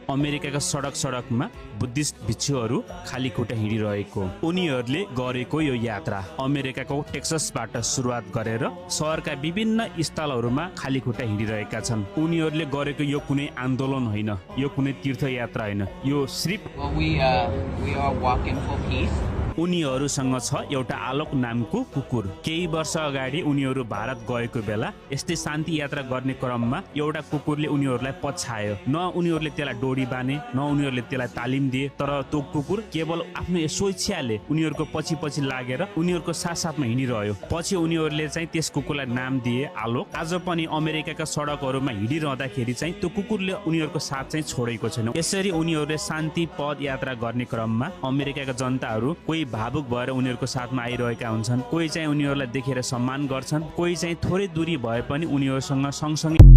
अमेरिकाका सडकमा बुद्धिस्ट भिक्षुहरू खाली खुट्टा हिँडिरहेको। उनीहरूले गरेको यो यात्रा अमेरिकाको टेक्ससबाट सुरुवात गरेर शहरका विभिन्न स्थलहरूमा खाली खुट्टा हिँडिरहेका छन्। उनीहरूले गरेको यो कुनै आन्दोलन होइन, यो कुनै तीर्थयात्रा होइन, यो सिर्फ उनीहरूसँग छ एउटा आलोक नामको कुकुर। केही वर्ष अगाडि उनीहरू भारत गएको बेला यस्तै शान्ति यात्रा गर्ने क्रममा एउटा कुकुरले उनीहरूलाई पछ्यायो। न उनीहरूले त्यसलाई डोरी बाने, न उनीहरूले त्यसलाई तालिम दिए, तर त्यो कुकुर केवल आफ्नो स्वेच्छाले उनीहरूको पछि लागेर उनीहरूको साथसाथमा हिँडिरह्यो। पछि उनीहरूले चाहिँ त्यस कुकुरलाई नाम दिए आलोक। आज पनि अमेरिकाका सडकहरूमा हिँडिरहँदाखेरि चाहिँ त्यो कुकुरले उनीहरूको साथ चाहिँ छोडेको छैन। यसरी उनीहरूले शान्ति पद यात्रा गर्ने क्रममा अमेरिकाका जनताहरू कोही भावुक भएर उनीहरूको साथमा आइरहेका हुन्छन्, कोही चाहिँ उनीहरूलाई देखेर सम्मान गर्छन्, कोही चाहिँ थोरै दूरी भए पनि उनीहरूसँग सँगसँगै